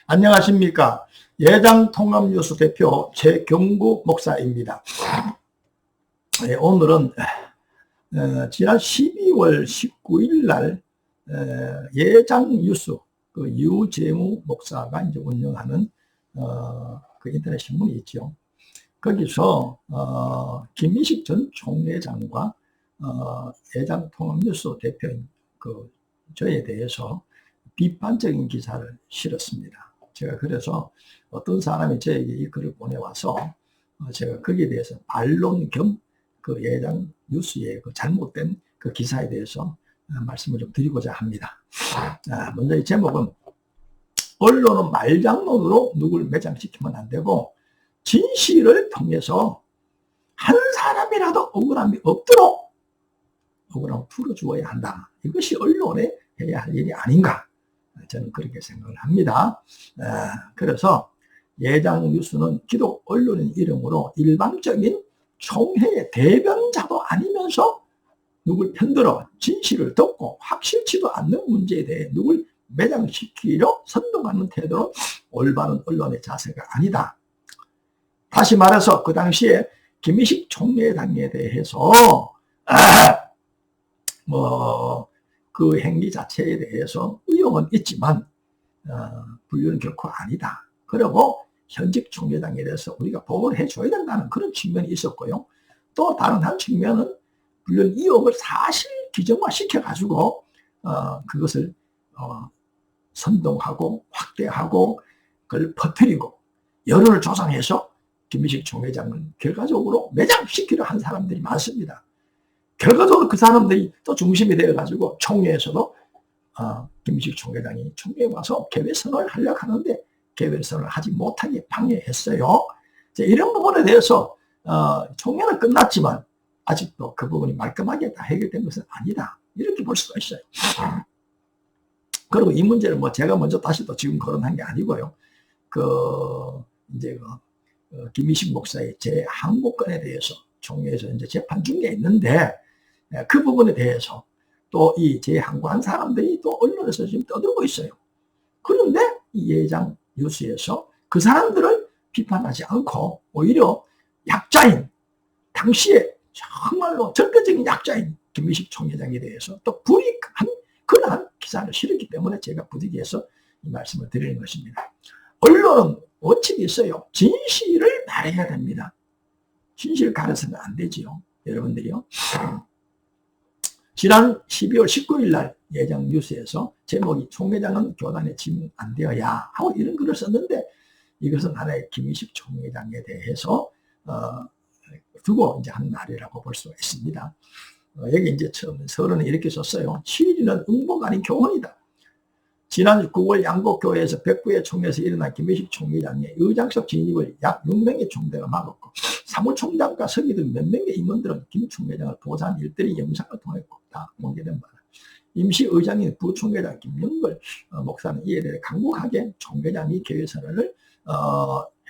안녕하십니까. 예장통합뉴스 대표 최경구 목사입니다. 오늘은 지난 12월 19일 날 예장뉴스 그 유재무 목사가 이제 운영하는 그 인터넷 신문이 있죠. 거기서 김민식 전 총회장과 예장통합뉴스 대표인 그 저에 대해서 비판적인 기사를 실었습니다. 제가 그래서 어떤 사람이 저에게 이 글을 보내와서 제가 거기에 대해서 반론 겸 그 예장 뉴스의 그 잘못된 그 기사에 대해서 말씀을 좀 드리고자 합니다. 먼저 이 제목은 언론은 말장난으로 누굴 매장시키면 안 되고 진실을 통해서 한 사람이라도 억울함이 없도록 억울함을 풀어주어야 한다. 이것이 언론에 해야 할 일이 아닌가. 저는 그렇게 생각을 합니다. 그래서 예장 뉴스는 기독 언론인 이름으로 일방적인 총회의 대변자도 아니면서 누굴 편들어 진실을 덮고 확실치도 않는 문제에 대해 누굴 매장시키려 선동하는 태도는 올바른 언론의 자세가 아니다. 다시 말해서 그 당시에 김민식 총회장에 대해서 그 행위 자체에 대해서 의혹은 있지만 분류는 결코 아니다. 그리고 현직 총회장에 대해서 우리가 보호를 해줘야 된다는 그런 측면이 있었고요. 또 다른 한 측면은 물론 의혹을 사실 규정화 시켜가지고 그것을 선동하고 확대하고 그걸 퍼뜨리고 여론을 조성해서 김민식 총회장을 결과적으로 매장시키려 한 사람들이 많습니다. 결과적으로 그 사람들이 또 중심이 되어가지고 총회에서도 김민식 총회장이 총회에 와서 개회선언을 하려고 하는데 개회선언을 하지 못하게 방해했어요. 이런 부분에 대해서 총회는 끝났지만 아직도 그 부분이 말끔하게 다 해결된 것은 아니다. 이렇게 볼 수가 있어요. 그리고 이 문제를 제가 먼저 다시 또 지금 거론한 게 아니고요. 김민식 목사의 제 항복권에 대해서 총회에서 이제 재판 중에 있는데 그 부분에 대해서 또 이 재항고한 사람들이 또 언론에서 지금 떠들고 있어요. 그런데 이 예장 뉴스에서 그 사람들을 비판하지 않고 오히려 약자인 당시에 정말로 절대적인 약자인 김민식 총회장에 대해서 또 불이익한 그러한 기사를 실었기 때문에 제가 부득이해서 이 말씀을 드리는 것입니다. 언론은 원칙이 있어요. 진실을 말해야 됩니다. 진실을 가려서는 안 되지요. 여러분들이요. 지난 12월 19일 날 예장 뉴스에서 제목이 총회장은 교단에 지명 안 되어야 하고 이런 글을 썼는데 이것은 하나의 김민식 총회장에 대해서 두고 이제 한 말이라고 볼 수가 있습니다. 여기 이제 처음 서론에 이렇게 썼어요. 시리는 응보가 아닌 교훈이다. 지난 9월 양곡교회에서 백부의 총회에서 일어난 김민식 총회장의 의장석 진입을 약 6명의 총대가 막았고 사무총장과 서기 등 몇 명의 임원들은 김 총회장을 보좌한 일들이 영상을 통해 다 공개된 바다. 임시 의장인 부총회장 김영걸 목사는 이에 대해 강력하게 총회장이 개회선언을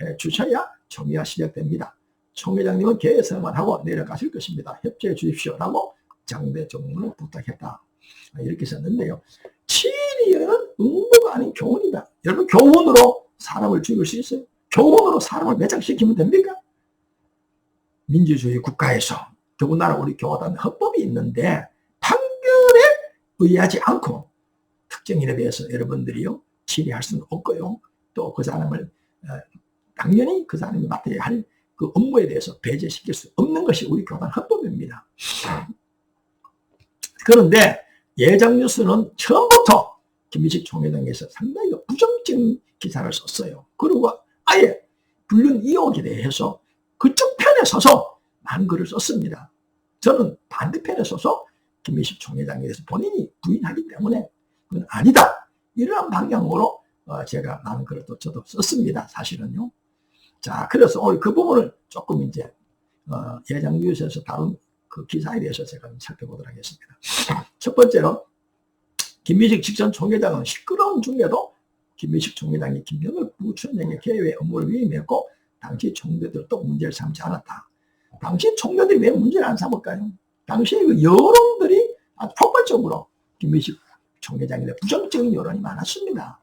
해 주셔야 총회가 시작됩니다. 총회장님은 개회선언만 하고 내려가실 것입니다. 협조해 주십시오라고 장대 종문을 부탁했다. 이렇게 썼는데요. 치리는 응보가 아닌 교훈이다. 여러분 교훈으로 사람을 죽일 수 있어요? 교훈으로 사람을 매장시키면 됩니까? 민주주의 국가에서 더군다나 우리 교단 헌법이 있는데 판결에 의하지 않고 특정인에 대해서 여러분들이요 치리할 수는 없고요. 또 그 사람을 당연히 그 사람이 맡아야 할 그 업무에 대해서 배제시킬 수 없는 것이 우리 교단 헌법입니다. 그런데 예장 뉴스는 처음부터 김민식 총회장에서 상당히 부정적인 기사를 썼어요. 그리고 아예 불륜 의혹에 대해서 그쪽 편에 서서 많은 글을 썼습니다. 저는 반대편에 서서 김민식 총회장에 대해서 본인이 부인하기 때문에 그건 아니다. 이러한 방향으로 제가 많은 글을 또 저도 썼습니다. 사실은요. 자, 그래서 오늘 그 부분을 조금 이제 예장 뉴스에서 다룬 그 기사에 대해서 제가 살펴보도록 하겠습니다. 첫 번째로 김민식 직전 총회장은 시끄러운 중에도 김민식 총회장이 김영걸 부총장의 개회 업무를 위임했고 당시 총대들도 문제를 삼지 않았다. 당시 총대들이 왜 문제를 안 삼을까요? 당시에 그 여론들이 아주 폭발적으로 김민식 총회장에 대해 부정적인 여론이 많았습니다.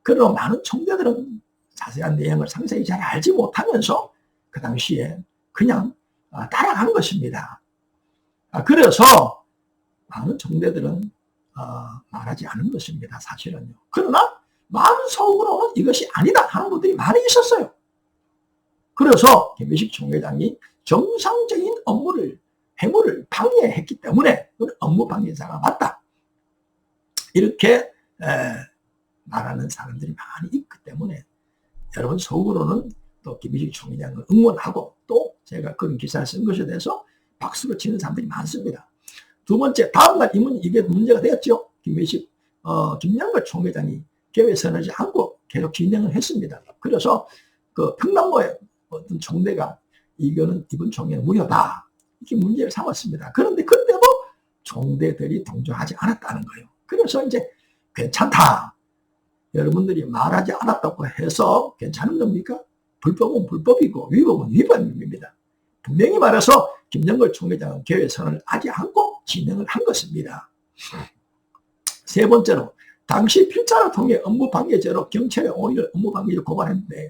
그러나 많은 총대들은 자세한 내용을 상세히 잘 알지 못하면서 그 당시에 그냥 따라간 것입니다. 그래서 많은 총대들은 말하지 않은 것입니다. 사실은요. 그러나 마음속으로는 이것이 아니다 하는 분들이 많이 있었어요. 그래서 김민식 총회장이 정상적인 행무를 방해했기 때문에 업무 방해자가 맞다. 이렇게 말하는 사람들이 많이 있기 때문에 여러분 속으로는 또 김민식 총회장을 응원하고 또 제가 그런 기사를 쓴 것에 대해서 박수를 치는 사람들이 많습니다. 두 번째, 다음날 이게 문제가 되었죠. 김영걸 총회장이 개회선언하지 않고 계속 진행을 했습니다. 그래서 그 평남도의 어떤 총대가 이번 총회는 무효다. 이렇게 문제를 삼았습니다. 그런데 그때도 총대들이 동조하지 않았다는 거예요. 그래서 이제 괜찮다. 여러분들이 말하지 않았다고 해서 괜찮은 겁니까? 불법은 불법이고 위법은 위법입니다. 분명히 말해서 김영걸 총회장은 개회선언을 하지 않고 진행을 한 것입니다. 세 번째로 당시 필자를 통해 업무방해죄로 경찰에 오히려 업무방해죄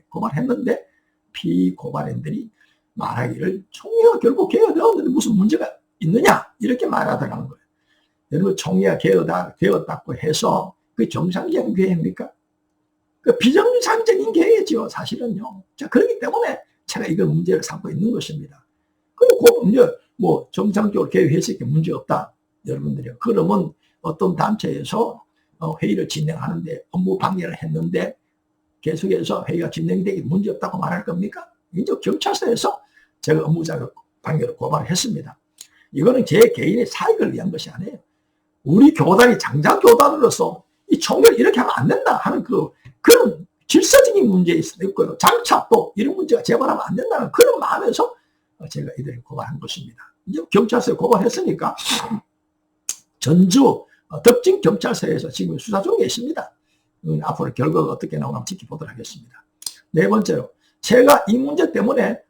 고발했는데 피고발인들이 말하기를 총회가 결국 개회되었는데 무슨 문제가 있느냐 이렇게 말하더라는 거예요. 여러분 총회가 개회되었다고 해서 그게 정상적인 개회입니까? 그 비정상적인 개회죠 사실은요. 자 그렇기 때문에 제가 이걸 문제를 삼고 있는 것입니다. 그리고 이제 뭐 정상적으로 개회했으니까 문제 없다. 여러분들이요. 그러면 어떤 단체에서 회의를 진행하는데 업무 방해를 했는데 계속해서 회의가 진행되기 문제 없다고 말할 겁니까? 이제 경찰서에서 제가 업무자격 방해로 고발했습니다. 이거는 제 개인의 사익을 위한 것이 아니에요. 우리 교단이 장자교단으로서 이 총회를 이렇게 하면 안 된다 하는 그런 질서적인 문제일 수도 있고요. 장차 또 이런 문제가 재발하면 안 된다는 그런 마음에서 제가 이들을 고발한 것입니다. 이제 경찰서에 고발했으니까 전주 덕진경찰서에서 지금 수사 중에 있습니다. 앞으로 결과가 어떻게 나오나 지켜보도록 하겠습니다. 네 번째로 제가 이 문제 때문에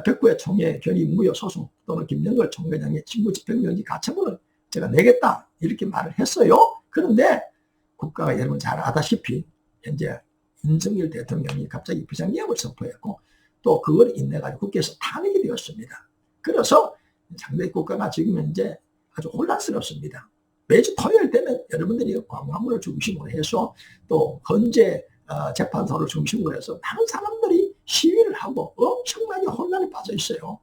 백구의 총회 결의 무효 소송 또는 김영걸 총회장의 직무 집행정지 가처분을 제가 내겠다 이렇게 말을 했어요. 그런데 국가가 여러분 잘 아다시피 현재 윤석열 대통령이 갑자기 비상계엄을 선포했고 또 그걸 인내가지고 국회에서 탄핵이 되었습니다. 그래서 상당히 국가가 지금 현재 아주 혼란스럽습니다. 매주 토요일 되면 여러분들이 광화문을 중심으로 해서 또 헌재 재판소를 중심으로 해서 많은 사람들이 시위를 하고 엄청나게 혼란에 빠져 있어요.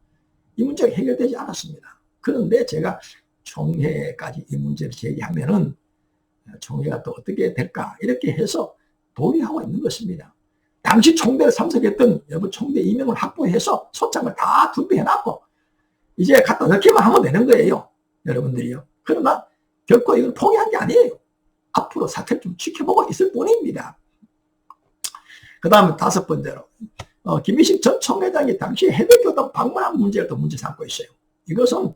이 문제가 해결되지 않았습니다. 그런데 제가 총회까지 이 문제를 제기하면은 총회가 또 어떻게 될까 이렇게 해서 도의하고 있는 것입니다. 당시 총대를 참석했던 여러분 총대 2명을 확보해서 소장을 다 준비해놨고 이제 갖다 넣기만 하면 되는 거예요. 여러분들이요. 그러나 결코 이건 포기한 게 아니에요. 앞으로 사태를 좀 지켜보고 있을 뿐입니다. 그 다음에 다섯 번째로 김민식 전 총회장이 당시 해외교단 방문한 문제를 또 문제 삼고 있어요. 이것은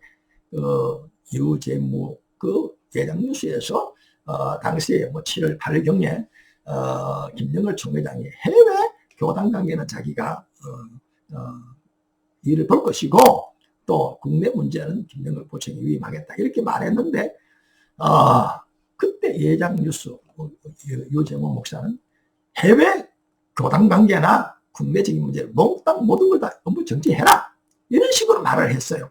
유재무 예장 뉴스에서 당시에 뭐 7월 8일경에 김영걸 총회장이 해외 교단 관계는 자기가 일을 볼 것이고 또 국내 문제는 김영걸 부총리 위임하겠다 이렇게 말했는데 그때 예장 뉴스 유재무 목사는 해외 교단 관계나 국내적인 문제를 몽땅 모든 걸 다 전부 정지해라 이런 식으로 말을 했어요.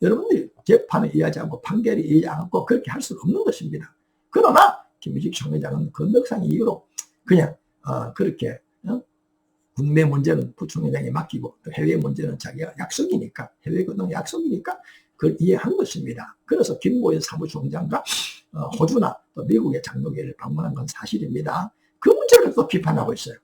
여러분들이 재판을 이해하지 않고 판결을 이해하지 않고 그렇게 할 수는 없는 것입니다. 그러나 김민식 총회장은 건덕상 이유로 그냥 그렇게 국내 문제는 부총회장에 맡기고 또 해외 문제는 자기가 약속이니까 해외 교단 약속이니까 그걸 이해한 것입니다. 그래서 김모현 사무총장과 호주나 또 미국의 장로교회를 방문한 건 사실입니다. 그 문제를 또 비판하고 있어요.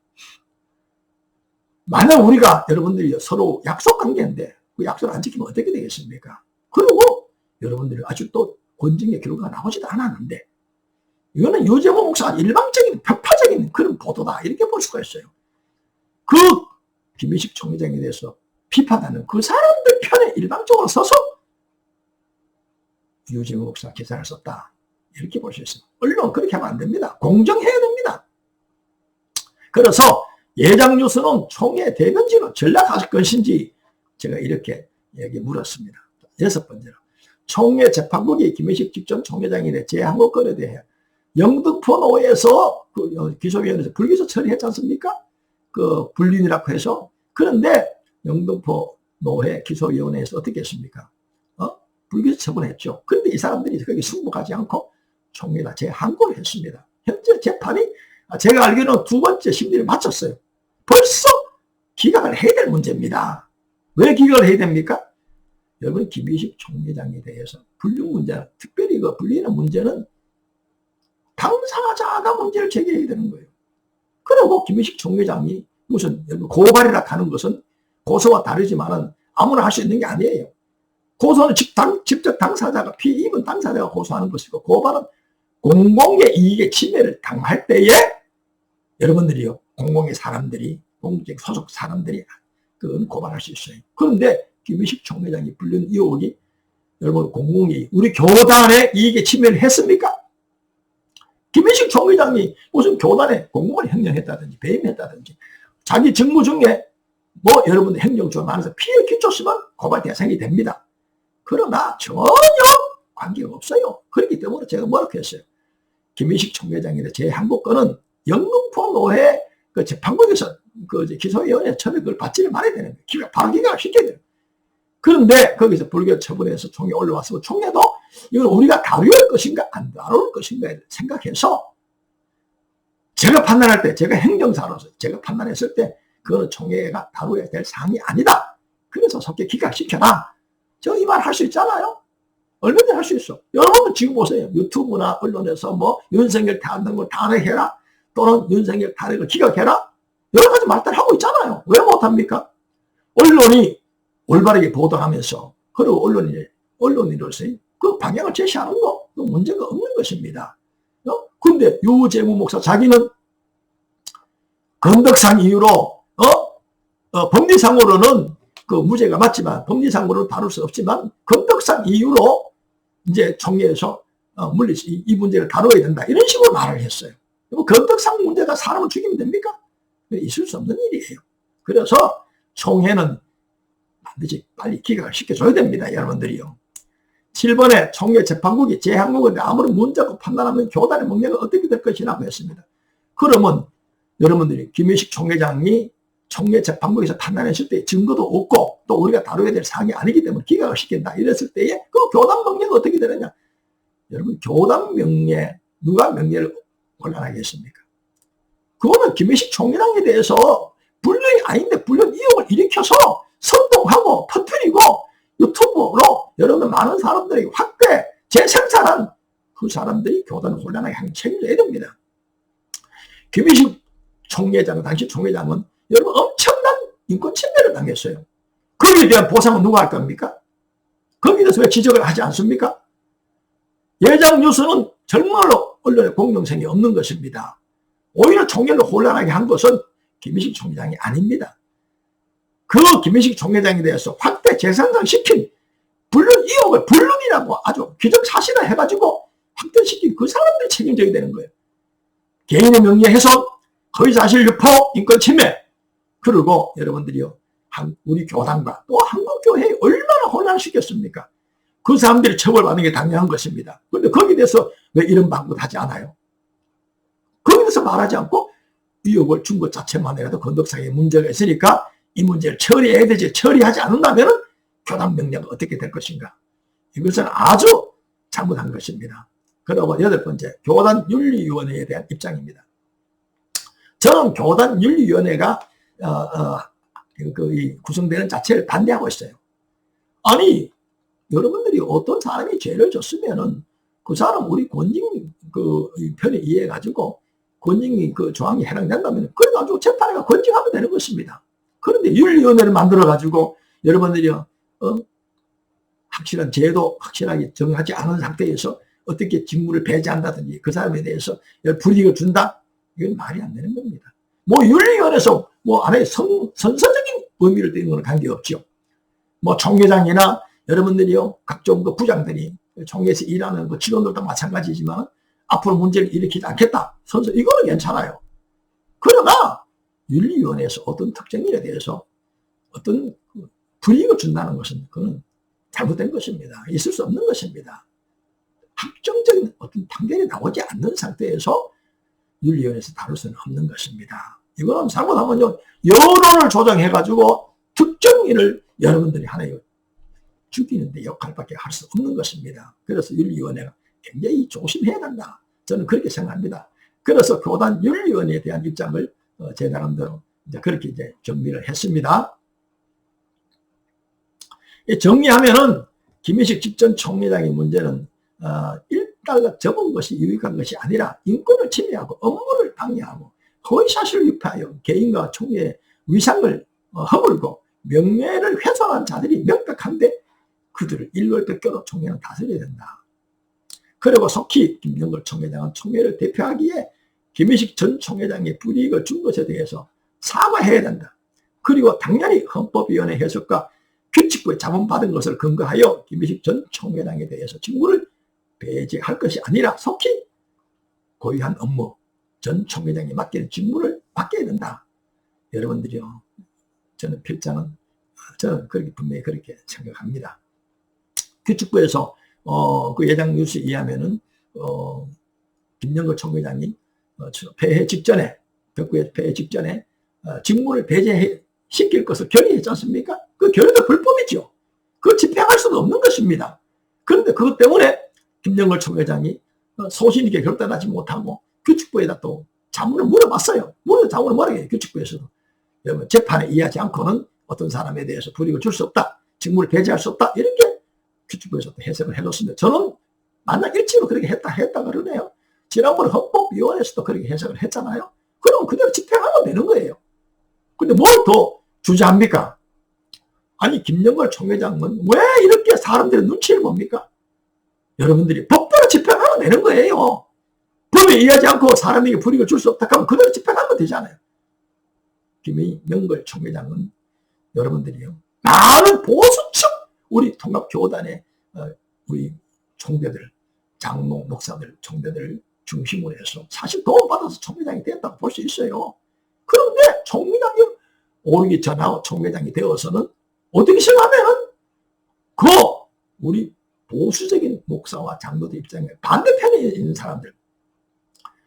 만약 우리가 여러분들이 서로 약속 관계인데 그 약속을 안 지키면 어떻게 되겠습니까? 그리고 여러분들이 아직 또 권징의 결과가 나오지도 않았는데 이거는 유재무 목사가 일방적인 벽파적인 그런 보도다 이렇게 볼 수가 있어요. 그 김민식 총회장에 대해서 비판하는 그 사람들 편에 일방적으로 서서 유재무 목사가 기사를 썼다 이렇게 볼 수 있어요. 언론 그렇게 하면 안 됩니다. 공정해야 됩니다. 그래서 예장 뉴스는 총회 대변지로 전략하실 것인지 제가 이렇게 물었습니다. 여섯 번째로 총회 재판국이 김민식 직전 총회장에 대해 제한권에 대해 영등포노에서 기소위원회에서 불기소 처리했지 않습니까? 그 불륜이라고 해서. 그런데 영등포 노회 기소위원회에서 어떻게 했습니까? 불기소 처분했죠. 그런데 이 사람들이 거기 승복하지 않고 총회가 재항고를 했습니다. 현재 재판이 제가 알기로는 두 번째 심리를 마쳤어요. 벌써 기각을 해야 될 문제입니다. 왜 기각을 해야 됩니까? 여러분, 김희식 총회장에 대해서 불륜 문제, 특별히 그 불리는 문제는 당사자가 문제를 제기해야 되는 거예요. 그리고 김희식 총회장이 무슨 고발이라 하는 것은 고소와 다르지만은 아무나 할 수 있는 게 아니에요. 고소는 직접 당사자가, 피해 입은 당사자가 고소하는 것이고, 고발은 공공의 이익의 침해를 당할 때에 여러분들이요, 공공의 사람들이, 공적 소속 사람들이 그건 고발할 수 있어요. 그런데 김희식 총회장이 불륜 의혹이 여러분 공공이 우리 교단의 이익에 침해를 했습니까? 김희식 총회장이 무슨 교단에 공무원을 횡령했다든지 배임했다든지 자기 직무 중에 뭐 여러분들 행정처 안에서 피해 끼쳤으면 고발 대상이 됩니다. 그러나 전혀 관계가 없어요. 그렇기 때문에 제가 뭐라고 했어요? 김희식 총회장의 재항고권은 영등포 노회 그 재판국에서 그 기소위원회 처음에 그걸 받지를 말아야 되는 거예요. 바로 기각을 시켜야 돼요. 그런데 거기서 불기소 처분해서 총회 올라왔으면 총회도 이걸 우리가 다룰 것인가 안 다룰 것인가를 생각해서 제가 판단할 때, 제가 행정사로서 제가 판단했을 때 그거는 총회가 다루어야 될 사항이 아니다. 그래서 속히 기각시켜라. 저 이 말 할 수 있잖아요. 얼마든지 할 수 있어. 여러분들 지금 보세요. 유튜브나 언론에서 뭐 윤석열 탄핵 걸 탄핵해라. 또는 윤석열 탄핵을 기각해라. 여러 가지 말들 하고 있잖아요. 왜 못합니까? 언론이 올바르게 보도하면서 그리고 언론인으로서 그 방향을 제시하는 거 그 문제가 없는 것입니다. 근데 유재무 목사 자기는 건덕상 이유로 법리상으로는 그 무죄가 맞지만 법리상으로는 다룰 수 없지만 건덕상 이유로 이제 총회에서 이 문제를 다뤄야 된다 이런 식으로 말을 했어요. 건덕상 문제가 사람을 죽이면 됩니까? 있을 수 없는 일이에요. 그래서 총회는 반드시 빨리 기각을 시켜줘야 됩니다. 여러분들이요. 7번에 총회 재판국이 재항고인데 아무런 문제고 판단하면 교단의 명령은 어떻게 될 것이라고 했습니다. 그러면 여러분들이 김희식 총회장이 총회 재판국에서 판단했을 때 증거도 없고 또 우리가 다뤄야 될 사항이 아니기 때문에 기각을 시킨다 이랬을 때에 그 교단 명령은 어떻게 되느냐. 여러분 교단 명예 누가 명예를 곤란하겠습니까? 그거는 김희식 총회장에 대해서 불륜이 아닌데 불륜 의혹을 일으켜서 선동하고 터뜨리고 유튜브로 여러분 많은 사람들에게 확대 재생산한 그 사람들이 교단을 혼란하게 하는 책임져야 됩니다. 김희식 총회장, 당시 총회장은 여러분 엄청난 인권 침해를 당했어요. 거기에 대한 보상은 누가 할 겁니까? 거기에 대해서 왜 지적을 하지 않습니까? 예장 뉴스는 정말로 언론의 공정성이 없는 것입니다. 오히려 총회를 혼란하게 한 것은 김희식 총회장이 아닙니다. 그 김희식 총회장에 대해서 확대 재생산시킨 불륜 의혹을 불륜이라고 아주 기정사실화 해가지고 확대시킨 그 사람들이 책임져야 되는 거예요. 개인의 명예 훼손, 허위사실 유포, 인권 침해. 그리고 여러분들이요, 우리 교단과 또 한국교회에 얼마나 혼란시켰습니까? 그 사람들이 처벌받는 게 당연한 것입니다. 그런데 거기에 대해서 왜 이런 방법을 하지 않아요? 거기에 대해서 말하지 않고 의혹을 준 것 자체만 해도 건덕상에 문제가 있으니까 이 문제를 처리해야 되지, 처리하지 않는다면 교단 명령은 어떻게 될 것인가? 이것은 아주 잘못한 것입니다. 그리고 8번째, 교단윤리위원회에 대한 입장입니다. 저는 교단윤리위원회가 구성되는 자체를 반대하고 있어요. 아니, 여러분들이 어떤 사람이 죄를 졌으면은 그 사람 우리 권징 편에 의해가지고 권징이 그 조항이 해당된다면 그래가지고 재판에가 권징하면 되는 것입니다. 그런데 윤리위원회를 만들어가지고 여러분들이 확실한 제도 확실하게 정하지 않은 상태에서 어떻게 직무를 배제한다든지 그 사람에 대해서 불이익을 준다? 이건 말이 안 되는 겁니다. 뭐 윤리위원회에서 뭐 안에 선서적인 의미를 띠는 건 관계없죠. 뭐 총회장이나 여러분들이요 각종 그 부장들이 총회에서 일하는 그 직원들도 마찬가지지만 앞으로 문제를 일으키지 않겠다. 선서 이거는 괜찮아요. 그러나 윤리위원회에서 어떤 특정 일에 대해서 어떤 불이익을 준다는 것은 그건 잘못된 것입니다. 있을 수 없는 것입니다. 확정적인 어떤 판결이 나오지 않는 상태에서 윤리위원회에서 다룰 수는 없는 것입니다. 이거는 잘못하면요, 여론을 조정해가지고 특정인을 여러분들이 하나의 죽이는 데 역할밖에 할 수 없는 것입니다. 그래서 윤리위원회가 굉장히 조심해야 된다. 저는 그렇게 생각합니다. 그래서 교단 윤리위원회에 대한 입장을 제 나름대로 이제 그렇게 이제 정리를 했습니다. 정리하면은 김희식 직전 총회장의 문제는 일단락 접은 것이 유익한 것이 아니라 인권을 침해하고 업무를 방해하고 허위사실을 유포하여 개인과 총회의 위상을 허물고 명예를 훼손한 자들이 명백한데 그들을 일괄 총회는 다스려야 된다. 그리고 속히 김영걸 총회장은 총회를 대표하기에 김희식 전 총회장의 불이익을 준 것에 대해서 사과해야 된다. 그리고 당연히 헌법위원회 해석과 규칙부에 자문받은 것을 근거하여 김희식 전 총회장에 대해서 직무를 배제할 것이 아니라 속히 고유한 업무, 전 총회장이 맡기는 직무를 맡겨야 된다. 여러분들이요, 저는 필자는 저는 그렇게 분명히 그렇게 생각합니다. 규칙부에서 그 예장 뉴스에 의하면은 김영걸 총회장이 폐해 직전에 벽구의 폐해 직전에 직무를 배제시킬 것을 결의했지 않습니까? 그 결의도 불법이죠. 그걸 집행할 수는 없는 것입니다. 그런데 그것 때문에 김영걸 총회장이 소신 있게 결단하지 못하고 규칙부에다 또 자문을 물어봤어요. 자문을 뭐라고 해요? 규칙부에서도 여러분 재판에 이해하지 않고는 어떤 사람에 대해서 불이익을 줄 수 없다. 직무를 배제할 수 없다. 이렇게 규칙부에서 또 해석을 해놓습니다. 저는 만약 일치로 그렇게 했다 그러네요. 지난번에 헌법위원회에서도 그렇게 해석을 했잖아요. 그럼 그대로 집행하면 되는 거예요. 근데 뭘 더 주저합니까? 아니 김영걸 총회장은 왜 이렇게 사람들의 눈치를 봅니까? 여러분들이 법대로 집행하면 되는 거예요. 법에 이해하지 않고 사람에게 불이익을 줄 수 없다 하면 그대로 집행하면 되잖아요. 김영걸 총회장은 여러분들이요, 많은 보수층 우리 통합교단의 우리 총대들, 장로 목사들, 총대들 중심으로 해서 사실 도움받아서 총회장이 됐다고 볼 수 있어요. 그런데 총회장이 오르기 전하고 총회장이 되어서는 어떻게 생각하면은 그 우리 보수적인 목사와 장로들 입장에 반대편에 있는 사람들,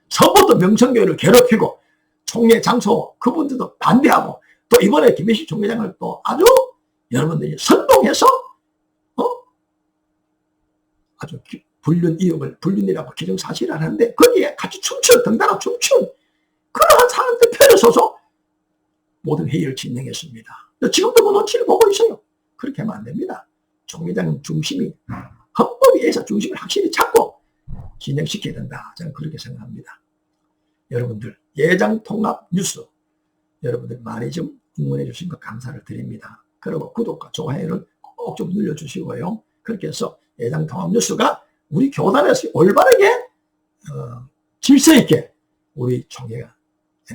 처음부터 명성교회를 괴롭히고 총회 장소 그분들도 반대하고 또 이번에 김희식 총회장을 또 아주 여러분들이 선동해서 아주 불륜이라고 기정사실을 하는데 거기에 같이 덩달아 춤춘 그러한 사람들 편에 서서 모든 회의를 진행했습니다. 지금도 그 눈치를 보고 있어요. 그렇게 하면 안 됩니다. 총회장 중심이 헌법에 의해서 중심을 확실히 잡고 진행시켜야 된다. 저는 그렇게 생각합니다. 여러분들 예장 통합 뉴스 여러분들 많이 좀 응원해 주신 것 감사를 드립니다. 그리고 구독과 좋아요를 꼭 좀 눌러주시고요. 그렇게 해서 예장 통합 뉴스가 우리 교단에서 올바르게 질서 있게 우리 총회가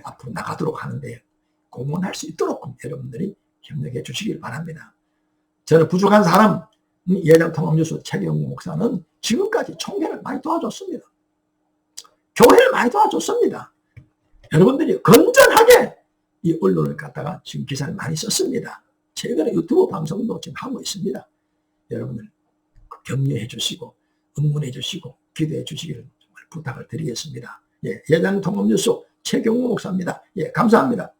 앞으로 나가도록 하는데 공헌할 수 있도록 여러분들이 협력해 주시길 바랍니다. 저는 부족한 사람 예장 통합 뉴스 최경우 목사는 지금까지 총회를 많이 도와줬습니다. 교회를 많이 도와줬습니다. 여러분들이 건전하게 이 언론을 갖다가 지금 기사를 많이 썼습니다. 최근에 유튜브 방송도 지금 하고 있습니다. 여러분들 격려해 주시고 응원해 주시고 기도해 주시기를 정말 부탁을 드리겠습니다. 예장 통합 뉴스 최경우 목사입니다. 감사합니다.